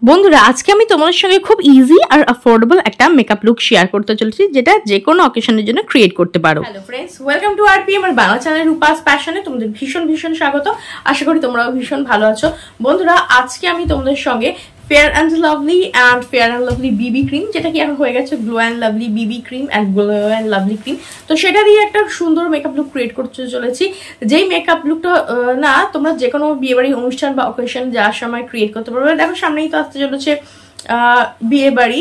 বন্ধুরা আজকে আমি তোমাদের সঙ্গে খুব ইজি আর অ্যাফোর্ডেবল একটা মেকআপ লুক শেয়ার করতে চলেছি যেটা যে কোনো অকেশনের জন্য ক্রিয়েট করতে পারো। Hello friends, welcome to RP, আমার বাংলা চ্যানেল রূপাস প্যাশনে তোমাদের ভীষণ ভীষণ স্বাগত। আশা করি তোমরাও ভীষণ ভালো আছো। বন্ধুরা আজকে আমি তোমাদের সঙ্গে fair and lovely Bibi cream, যেটা কি এখন হয়ে গেছে glow and lovely Bibi cream and glow and lovely cream, তো সেটা দিয়ে একটা সুন্দর মেকআপ লুক ক্রিয়েট করতে চলেছি। যেই মেকআপ লুকটা না তোমরা যে কোনো বিয়েবাড়ি অনুষ্ঠান বা অকেশন যাওয়ার সময় ক্রিয়েট করতে পারবে। দেখো সামনেই তো আসতে চলেছে বিয়েবাড়ি,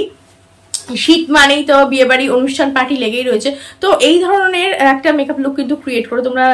শীত মানেই তো বিয়েবাড়ি অনুষ্ঠান পার্টি লেগেই রয়েছে। তো এই ধরনের একটা মেকআপ লুক কিন্তু ক্রিয়েট করে তোমরা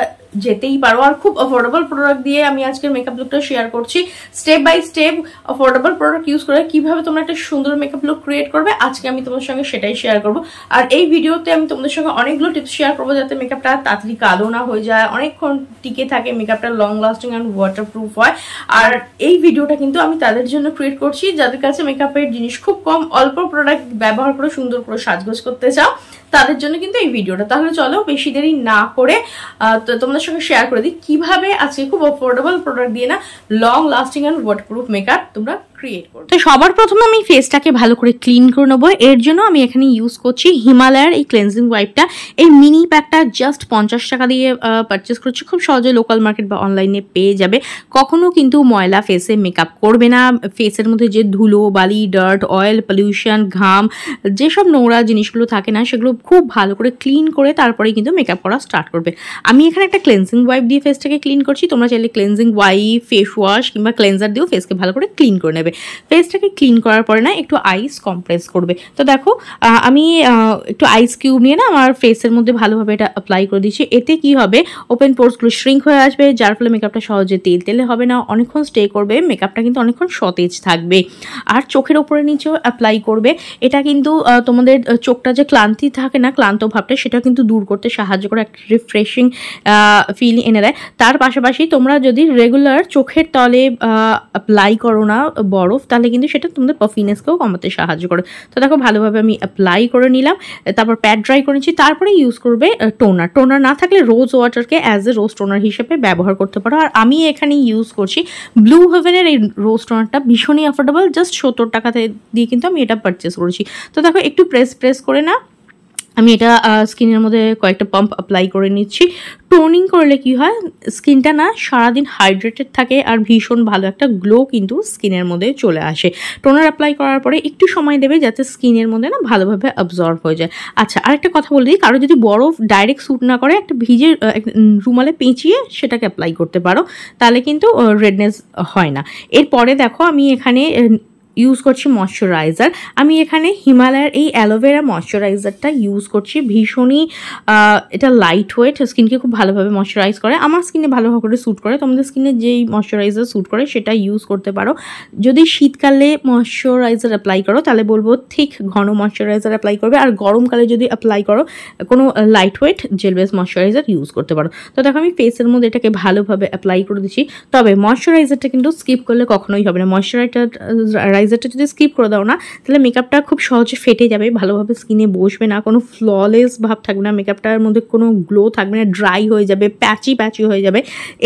যেতেই পারো। আর খুব অ্যাফোর্ডেবল প্রোডাক্ট দিয়ে আমি আজকের মেকআপ লুকটা শেয়ার করছি। Step by step affordable product use করে কিভাবে তোমরা একটা সুন্দর মেকআপ লুক ক্রিয়েট করবে, আজকে আমি তোমাদের সঙ্গে সেটাই শেয়ার করবো। আর এই ভিডিওতে আমি তোমাদের সঙ্গে অনেকগুলো টিপস শেয়ার করবো যাতে মেকআপটা তাড়াতাড়ি কালো না হয়ে যায়, অনেকক্ষণ টিকে থাকে, মেকআপটা লং লাস্টিং অ্যান্ড ওয়াটারপ্রুফ হয়। আর এই ভিডিওটা কিন্তু আমি তাদের জন্য ক্রিয়েট করছি যাদের কাছে মেকআপের জিনিস খুব কম, অল্প প্রোডাক্ট ব্যবহার করে সুন্দর করে সাজগোজ করতে চাও, তাদের জন্য কিন্তু এই ভিডিওটা। তাহলে চলো বেশি দেরি না করে তোমাদের সঙ্গে শেয়ার করে দিই কিভাবে আজকে খুব অ্যাফোর্ডেবল প্রোডাক্ট দিয়ে না long lasting and waterproof makeup তোমরা ক্রিয়েট করো। তো সবার প্রথমে আমি ফেসটাকে ভালো করে ক্লিন করে নেবো। এর জন্য আমি এখানে ইউজ করছি হিমালয়ার এই ক্লেন্সিং ওয়াইপটা। এই মিনি প্যাকটা জাস্ট 50 টাকা দিয়ে পারচেস করছি, খুব সহজে লোকাল মার্কেট বা অনলাইনে পেয়ে যাবে। কখনো কিন্তু ময়লা ফেসে মেকআপ করবে না। ফেসের মধ্যে যে ধুলো বালি, ডার্ট, অয়েল, পলিউশন, ঘাম, যেসব নোংরা জিনিসগুলো থাকে না সেগুলো খুব ভালো করে ক্লিন করে তারপরে কিন্তু মেকআপ করা স্টার্ট করবে। আমি এখানে একটা ক্লেন্সিং ওয়াইপ দিয়ে ফেসটাকে ক্লিন করছি। তোমরা চাইলে ক্লেন্সিং ওয়াইপ, ফেস ওয়াশ কিংবা ক্লেন্সার দিয়েও ফেসকে ভালো করে ক্লিন করে নেবে। ফেসটাকে ক্লিন করার পরে না একটু আইস কম্প্রেস করবে। তো দেখো আমি একটু আইস কিউব নিয়ে না আমার ফেসের মধ্যে ভালোভাবে এটা অ্যাপ্লাই করে দিচ্ছি। এতে কি হবে, ওপেন পোর্সগুলো শ্রিঙ্ক হয়ে আসবে, যার ফলে মেকআপটা সহজে তেলে হবে না, অনেকক্ষণ স্টে করবে, মেকআপটা কিন্তু অনেকক্ষণ সতেজ থাকবে। আর চোখের ওপরে নিচেও অ্যাপ্লাই করবে। এটা কিন্তু তোমাদের চোখটা যে ক্লান্তি থাকে না, ক্লান্ত ভাবটা, সেটা কিন্তু দূর করতে সাহায্য করে, একটা রিফ্রেশিং ফিল এনে দেয়। তার পাশাপাশি তোমরা যদি রেগুলার চোখের তলে অ্যাপ্লাই করো না বরফ, তাহলে কিন্তু সেটা তোমাদের পাফিনেসকেও কমাতে সাহায্য করে। তো দেখো ভালোভাবে আমি অ্যাপ্লাই করে নিলাম, তারপর প্যাড ড্রাই করে নিচ্ছি। তারপরে ইউজ করবে টোনার। টোনার না থাকলে রোজ ওয়াটারকে অ্যাজ এ রোজ টোনার হিসেবে ব্যবহার করতে পারো। আর আমি এখানে ইউজ করছি ব্লু হেভেনের এই রোজ টোনারটা, ভীষণই অ্যাফোর্ডেবল, জাস্ট 70 টাকা দিয়ে কিন্তু আমি এটা পারচেস করেছি। তো দেখো একটু প্রেস করে না আমি এটা স্কিনের মধ্যে কয়েকটা পাম্প অ্যাপ্লাই করে নিচ্ছি। টোনিং করলে কি হয়, স্কিনটা না সারাদিন হাইড্রেটেড থাকে আর ভীষণ ভালো একটা গ্লো কিন্তু স্কিনের মধ্যে চলে আসে। টোনার অ্যাপ্লাই করার পরে একটু সময় দেবে যাতে স্কিনের মধ্যে না ভালোভাবে অ্যাবজর্ব হয়ে যায়। আচ্ছা, আরেকটা কথা বলে দিই, কারো যদি বরফ ডাইরেক্ট স্যুট না করে, একটা ভিজে রুমালে পেঁচিয়ে সেটাকে অ্যাপ্লাই করতে পারো, তাহলে কিন্তু রেডনেস হয় না। এরপরে দেখো আমি এখানে ইউজ করছি ময়শ্চারাইজার। আমি এখানে হিমালয়ের এই অ্যালোভেরা ময়শ্চারাইজারটা ইউজ করছি। ভীষণই এটা লাইট ওয়েট, স্কিনকে খুব ভালোভাবে ময়শ্চারাইজ করে, আমার স্কিনে ভালোভাবে করে স্যুট করে। তোমাদের স্কিনে যেই ময়শ্চারাইজার স্যুট করে সেটা ইউজ করতে পারো। যদি শীতকালে ময়শ্চারাইজার অ্যাপ্লাই করো তাহলে বলবো ঠিক ঘন ময়শ্চারাইজার অ্যাপ্লাই করবে, আর গরমকালে যদি অ্যাপ্লাই করো কোনো light weight jail base moisturiser use করতে পারো। তো দেখো আমি ফেসের মধ্যে এটাকে ভালোভাবে অ্যাপ্লাই করে দিচ্ছি। তবে ময়শ্চারাইজারটা কিন্তু স্কিপ করলে কখনোই হবে না। ময়শ্চারাইজারটা যদি স্কিপ করে দাও না, তাহলে মেকআপটা খুব সহজে ফেটে যাবে, ভালোভাবে স্কিনে বসবে না, কোনো ফ্ললেস ভাব থাকবে না, মেকআপটার মধ্যে কোনো গ্লো থাকবে না, ড্রাই হয়ে যাবে, প্যাচি হয়ে যাবে।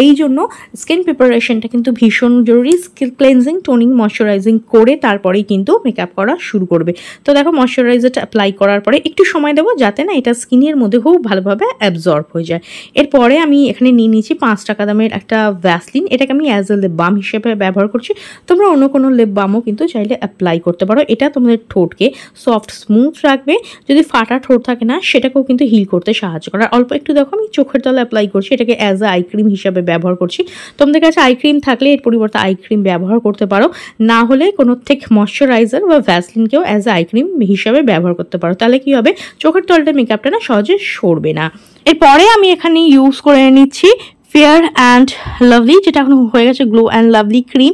এই জন্য স্কিন প্রিপারেশনটা কিন্তু ভীষণ জরুরি। স্কিন ক্লেন্সিং, টোনিং, ময়শ্চারাইজিং করে তারপরেই কিন্তু মেকআপ করা শুরু করবে। তো দেখো ময়শ্চারাইজারটা অ্যাপ্লাই করার পরে একটু সময় দেবো যাতে না এটা স্কিনের মধ্যে খুব ভালোভাবে অ্যাবজর্ব হয়ে যায়। এরপরে আমি এখানে নিয়ে নিয়েছি 5 টাকা দামের একটা ভ্যাসলিন। এটাকে আমি অ্যাজ এ লিপ বাম হিসেবে ব্যবহার করছি। তোমরা অন্য কোনো লিপ বামও কিন্তু চাইলে অ্যাপ্লাই করতে পারো। এটা তোমাদের ঠোঁটকে সফট স্মুথ রাখবে। যদি ফাটা ঠোঁট থাকে না সেটাকেও কিন্তু হিল করতে সাহায্য করে। অল্প একটু দেখো আমি চোখের তলে অ্যাপ্লাই করছি, এটাকে অ্যাজ এ আই ক্রিম হিসাবে ব্যবহার করছি। তোমাদের কাছে আই ক্রিম থাকলে এর পরিবর্তে আই ক্রিম ব্যবহার করতে পারো, না হলে কোনো থিক ময়শ্চারাইজার বা ভ্যাসলিনকেও অ্যাজ এ আই ক্রিম হিসাবে ব্যবহার করতে পারো। তাহলে কি হবে, চোখের তলটা মেকআপটা না সহজে সরবে না। এরপরে আমি এখানে ইউজ করে নিচ্ছি ফেয়ার অ্যান্ড লাভলি, যেটা এখন হয়ে গেছে গ্লো অ্যান্ড লাভলি ক্রিম।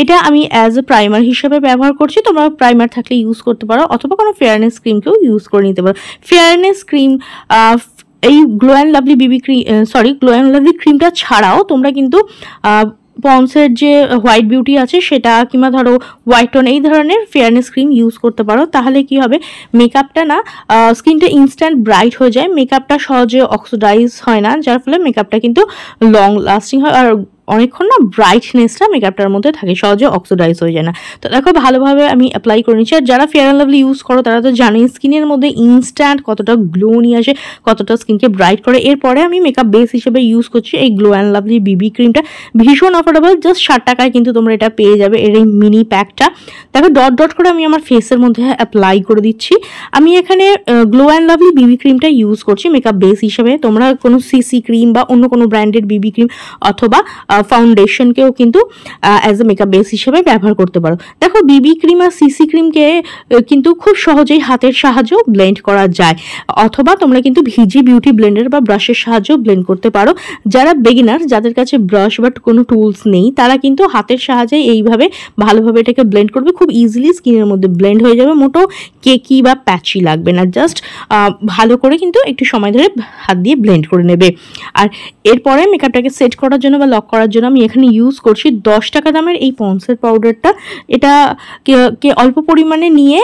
এটা আমি অ্যাজ এ প্রাইমার হিসেবে ব্যবহার করছি। তোমরা প্রাইমার থাকলে ইউজ করতে পারো, অথবা কোনো ফেয়ারনেস ক্রিমকেও ইউজ করে নিতে পারো। ফেয়ারনেস ক্রিম এই glow and lovely glow and lovely ক্রিমটা ছাড়াও তোমরা কিন্তু পন্সের যে হোয়াইট বিউটি আছে সেটা, কিংবা ধরো হোয়াইট টোন, এই ধরনের ফেয়ারনেস ক্রিম ইউজ করতে পারো। তাহলে কি হবে, মেকআপটা না স্কিনটা ইনস্ট্যান্ট ব্রাইট হয়ে যায়, মেকআপটা সহজে অক্সিডাইজ হয় না, যার ফলে মেকআপটা কিন্তু লং লাস্টিং হয়। আর অনেকক্ষণ না ব্রাইটনেসটা মেকআপটার মধ্যে থাকে, সহজে অক্সিডাইজ হয়ে যায় না। তো দেখো ভালোভাবে আমি অ্যাপ্লাই করে নিচ্ছি। আর যারা ফেয়ার অ্যান্ড লাভলি ইউজ করো তারা তো জানোই স্কিনের মধ্যে ইনস্ট্যান্ট কতটা গ্লো নিয়ে আসে, কতটা স্কিনকে ব্রাইট করে। এরপরে আমি মেকআপ বেস হিসেবে ইউজ করছি এই গ্লো অ্যান্ড লাভলি বিবি ক্রিমটা। ভীষণ অফোর্ডেবল, জাস্ট 60 টাকায় কিন্তু তোমরা এটা পেয়ে যাবে, এর এই মিনি প্যাকটা। দেখো ডট ডট করে আমি আমার ফেসের মধ্যে অ্যাপ্লাই করে দিচ্ছি। আমি এখানে গ্লো অ্যান্ড লাভলি বিবি ক্রিমটা ইউজ করছি মেকআপ বেস হিসেবে। তোমরা কোনো সিসি ক্রিম বা অন্য কোনো ব্র্যান্ডের বিবি ক্রিম অথবা ফাউন্ডেশনকেও কিন্তু অ্যাজ এ মেকআপ বেস হিসেবে ব্যবহার করতে পারো। দেখো বিবি ক্রিম আর সিসি ক্রিমকে কিন্তু খুব সহজেই হাতের সাহায্যেও ব্লেন্ড করা যায়, অথবা তোমরা কিন্তু ভিজি বিউটি ব্লেন্ডার বা ব্রাশের সাহায্যেও ব্লেন্ড করতে পারো। যারা বিগিনার, যাদের কাছে ব্রাশ বাট কোনো টুলস নেই, তারা কিন্তু হাতের সাহায্যে এইভাবে ভালোভাবে এটাকে ব্লেন্ড করবে। খুব ইজিলি স্কিনের মধ্যে ব্লেন্ড হয়ে যাবে, মোটো কেকি বা প্যাচি লাগবে না। জাস্ট ভালো করে কিন্তু একটু সময় ধরে হাত দিয়ে ব্লেন্ড করে নেবে। আর এরপরে মেকআপটাকে সেট করার জন্য বা লক করার জন্য আমি এখানে ইউজ করছি 10 টাকা দামের এই পন্সের পাউডারটা। এটা কে অল্প পরিমাণে নিয়ে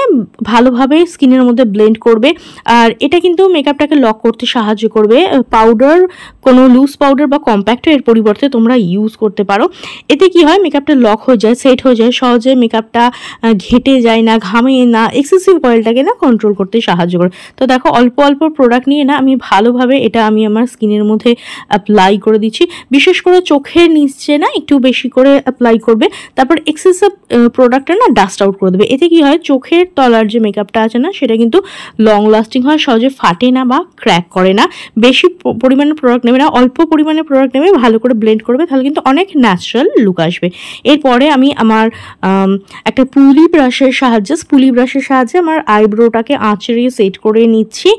ভালোভাবে স্কিনের মধ্যে ব্লেন্ড করবে। আর এটা কিন্তু মেকআপটাকে লক করতে সাহায্য করবে। পাউডার, কোনো লুজ পাউডার বা কম্প্যাক্টের এর পরিবর্তে তোমরা ইউজ করতে পারো। এতে কি হয়, মেকআপটা লক হয়ে যায়, সেট হয়ে যায়, সহজে মেকআপটা ঘেটে যায় না, ঘামে না, এক্সেসিভ অয়েলটাকে না কন্ট্রোল করতে সাহায্য করে। তো দেখো অল্প অল্প প্রোডাক্ট নিয়ে না আমি ভালোভাবে এটা আমি আমার স্কিনের মধ্যে অ্যাপ্লাই করে দিচ্ছি। বিশেষ করে চোখের নিচে না একটু বেশি করে অ্যাপ্লাই করবে, তারপর এক্সেসিভ প্রোডাক্টটা না ডাস্ট আউট করে দেবে। এতে কি হয়, চোখের তলার যে মেকআপটা আছে না সেটা কিন্তু লং লাস্টিং হয়, সহজে ফাটে না বা ক্র্যাক করে না। বেশি পরিমাণে প্রোডাক্ট নেবে না, অল্প পরিমাণে প্রোডাক্ট নেবে, ভালো করে ব্লেন্ড করবে, তাহলে কিন্তু অনেক ন্যাচারাল লুক আসবে। এরপরে আমি আমার একটা পুলি ব্রাশের সাহায্যে আমার আইব্রোটাকে আঁচড়ে সেট করে নিচ্ছি।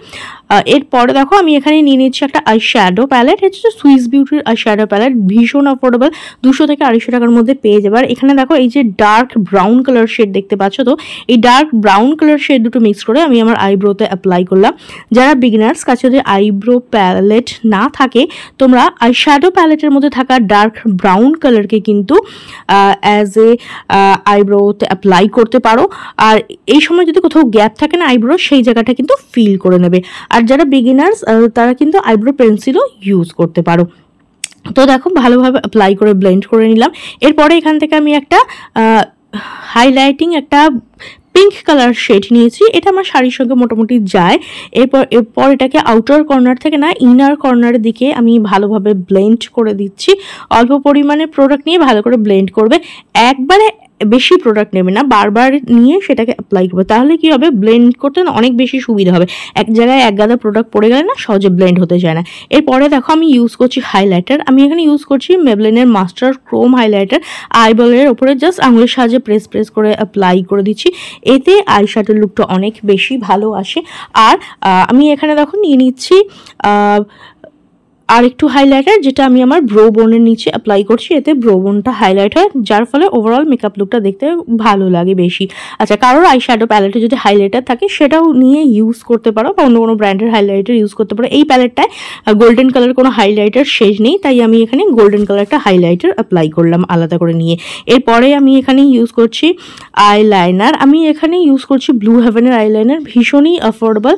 এরপরে দেখো আমি এখানে নিয়ে নিচ্ছি একটা আই শ্যাডো প্যালেট। এটা হচ্ছে সুইস বিউটির আই শ্যাডো প্যালেট, ভীষণ অ্যাফোর্ডেবল, 200 থেকে 250 টাকার মধ্যে পেয়ে যাবে। আর এখানে দেখো এই যে ডার্ক ব্রাউন কালার শেড দেখতে পাচ্ছ, তো এই ডার্ক ব্রাউন কালার শেড দুটো মিক্স করে আমি আমার আইব্রোতে অ্যাপ্লাই করলাম। যারা বিগিনার্স, কাছে যদি আইব্রো প্যালেট না থাকে, তোমরা আই শ্যাডো প্যালেটের মধ্যে থাকা ডার্ক ব্রাউন কালারকে কিন্তু অ্যাজ এ আইব্রোতে অ্যাপ্লাই করতে পারো। আর এই সময় যদি কোথাও গ্যাপ থাকে না আইব্রো, সেই জায়গাটা কিন্তু ফিল করে নেবে। আর যারা বিগিনার্স তারা কিন্তু আইব্রো পেন্সিলও ইউজ করতে পারো। তো দেখো ভালোভাবে অ্যাপ্লাই করে ব্লেন্ড করে নিলাম। এরপরে এখান থেকে আমি একটা হাইলাইটিং একটা পিঙ্ক কালার শেড নিয়েছি। এটা আমার শাড়ির সঙ্গে মোটামুটি যায়। এরপর এটাকে আউটার কর্নার থেকে না ইনার কর্নারের দিকে আমি ভালোভাবে ব্লেন্ড করে দিচ্ছি। অল্প পরিমাণে প্রোডাক্ট নিয়ে ভালো করে ব্লেন্ড করবে, একবারে বেশি প্রোডাক্ট নেবে না, বারবার নিয়ে সেটাকে অ্যাপ্লাই করবে। তাহলে কি হবে, ব্লেন্ড করতে না অনেক বেশি সুবিধা হবে। এক জায়গায় এক গাদা প্রোডাক্ট পড়ে গেলে না সহজে ব্লেন্ড হতে চায় না। এরপরে দেখো আমি ইউজ করছি হাইলাইটার। আমি এখানে ইউজ করছি মেবলিনের মাস্টার ক্রোম হাইলাইটার। আইবলের ওপরে জাস্ট আঙুলের সাহায্যে প্রেস করে অ্যাপ্লাই করে দিচ্ছি। এতে আইশ্যাডোর লুকটা অনেক বেশি ভালো আসে। আর আমি এখানে দেখো নিয়ে নিচ্ছি আর একটু হাইলাইটার, যেটা আমি আমার ব্রো বোনের নিচে অ্যাপ্লাই করছি। এতে ব্রো বোনটা হাইলাইট হয়, যার ফলে ওভারঅল মেকআপ লুকটা দেখতে ভালো লাগে বেশি। আচ্ছা, কারোর আই শ্যাডো প্যালেটে যদি হাইলাইটার থাকে সেটাও নিয়ে ইউজ করতে পারো, বা অন্য কোনো ব্র্যান্ডের হাইলাইটার ইউজ করতে পারো। এই প্যালেটটায় গোল্ডেন কালার কোনো হাইলাইটার শেষ নেই, তাই আমি এখানে গোল্ডেন কালার একটা হাইলাইটার অ্যাপ্লাই করলাম আলাদা করে নিয়ে। এরপরে আমি এখানে ইউজ করছি আইলাইনার। আমি এখানে ইউজ করছি ব্লু হেভেনের আইলাইনার, ভীষণই অ্যাফোর্ডেবল,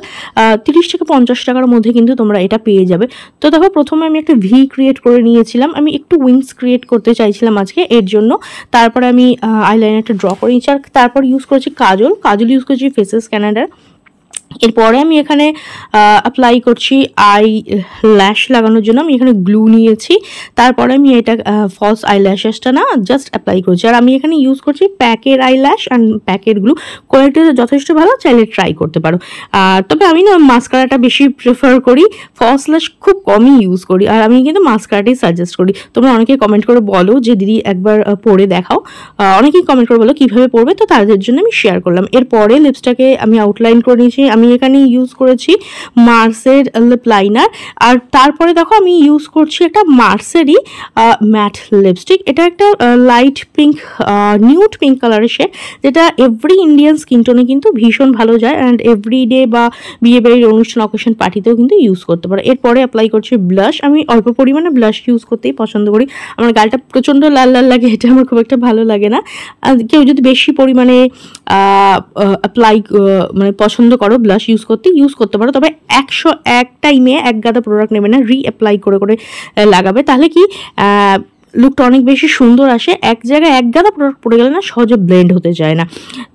30 থেকে 50 টাকার মধ্যে কিন্তু তোমরা এটা পেয়ে যাবে। তো দেখো প্রথমে আমি একটা ভি ক্রিয়েট করে নিয়েছিলাম, আমি একটু উইংস ক্রিয়েট করতে চাইছিলাম আজকে, এর জন্য। তারপরে আমি আইলাইনারটা ড্র করে নিচ্ছি। আর তারপর ইউজ করেছি কাজল ইউজ করছি ফেসেস ক্যানাডার। এরপরে আমি এখানে অ্যাপ্লাই করছি আই ল্যাশ লাগানোর জন্য। আমি এখানে গ্লু নিয়েছি, তারপরে আমি এটা ফলস আই ল্যাশেসটা না জাস্ট অ্যাপ্লাই করছি। আর আমি এখানে ইউজ করছি প্যাকের আই ল্যাশ অ্যান্ড প্যাকের গ্লু, কোয়ালিটিটা যথেষ্ট ভালো, চাইলে ট্রাই করতে পারো। তবে আমি না মাস্কারাটা বেশি প্রেফার করি, ফলস ল্যাশ খুব কমই ইউজ করি। আর আমি কিন্তু মাস্কারাটাই সাজেস্ট করি। তোমরা অনেকেই কমেন্ট করে বলো যে দিদি একবার পরে দেখাও, অনেকেই কমেন্ট করে বলো কীভাবে পরবে, তো তাদের জন্য আমি শেয়ার করলাম। এরপরে লিপসটাকে আমি আউটলাইন করে নিয়েছি। আমি এখানে ইউজ করেছি মার্সের লিপ লাইনার। আর তারপরে দেখো আমি ইউজ করছি একটা মার্সেরই ম্যাট লিপস্টিক। এটা একটা লাইট পিঙ্ক, নিউড পিঙ্ক কালারের শেড, যেটা এভরি ইন্ডিয়ান স্কিন টোনে কিন্তু ভীষণ ভালো যায়, অ্যান্ড এভরিডে বা বিয়েবাড়ির অনুষ্ঠান অকেশন পার্টিতেও কিন্তু ইউজ করতে পারো। এরপরে অ্যাপ্লাই করছি ব্লাশ। আমি অল্প পরিমাণে ব্লাশ ইউজ করতেই পছন্দ করি, আমার গালটা প্রচণ্ড লাল লাল লাগে, এটা আমার খুব একটা ভালো লাগে না। কেউ যদি বেশি পরিমাণে অ্যাপ্লাই মানে পছন্দ করো ব্লাশ ইউজ করতে পারো, তবে 101 টাইমে এক গাদা প্রোডাক্ট নেবে না, রি অ্যাপ্লাই করে লাগাবে। তাহলে কি লুকটা অনেক বেশি সুন্দর আসে। এক জায়গায় এক গাদা প্রোডাক্ট পড়ে গেলে না সহজে ব্লেন্ড হতে চায় না।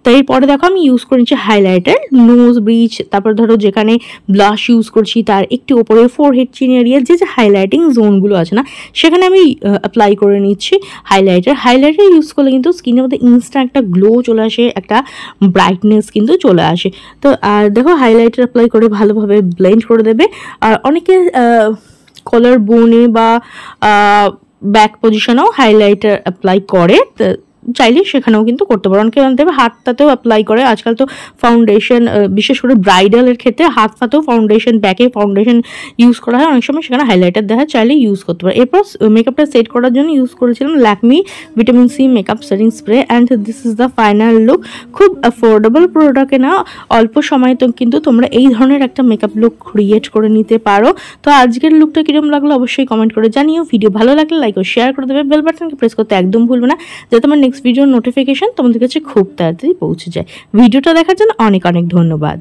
তো এরপরে দেখো আমি ইউজ করেছি হাইলাইটার, নোজ ব্রিজ, তারপর ধরো যেখানে ব্লাশ ইউজ করছি তার একটু ওপরে ফোরহেড চিন এরিয়ার যে হাইলাইটিং জোনগুলো আছে না সেখানে আমি অ্যাপ্লাই করে নিচ্ছি হাইলাইটার ইউজ করলে কিন্তু স্কিনের মধ্যে ইনস্ট্যান্ট একটা গ্লো চলে আসে, একটা ব্রাইটনেস কিন্তু চলে আসে। তো আর দেখো হাইলাইটার অ্যাপ্লাই করে ভালোভাবে ব্লেন্ড করে দেবে। আর অনেকে কলার বোনে বা ব্যাক পজিশনেও হাইলাইটার অ্যাপ্লাই করে, চাইলে সেখানেও কিন্তু করতে পারো। অনেকে জানতে হবে হাতটাতেও অ্যাপ্লাই করে। আজকাল তো ফাউন্ডেশন, বিশেষ করে ব্রাইডালের ক্ষেত্রে হাত পাতেও ফাউন্ডেশন, ব্যাকে ফাউন্ডেশন ইউজ করা হয়, অনেক সময় সেখানে হাইলাইটার দেখা চাইলে ইউজ করতে পারো। এরপর মেকআপটা সেট করার জন্য ইউজ করেছিলাম Lakme vitamin C makeup setting spray and this is the final look. খুব অ্যাফোর্ডেবল প্রোডাক্টে না অল্প সময়ে তো কিন্তু তোমরা এই ধরনের একটা মেকআপ লুক ক্রিয়েট করে নিতে পারো। তো আজকের লুকটা কিরকম লাগলো অবশ্যই কমেন্ট করে জানিও। ভিডিও ভালো লাগলে লাইক ও শেয়ার করে দেবে, বেল বাটনকে প্রেস করতে একদম ভুলবে না যাতে তোমার নেক্সট ভিডিওর নোটিফিকেশন তোমাদের কাছে খুব তাড়াতাড়ি পৌঁছে যায়। ভিডিওটা দেখার জন্য অনেক অনেক ধন্যবাদ।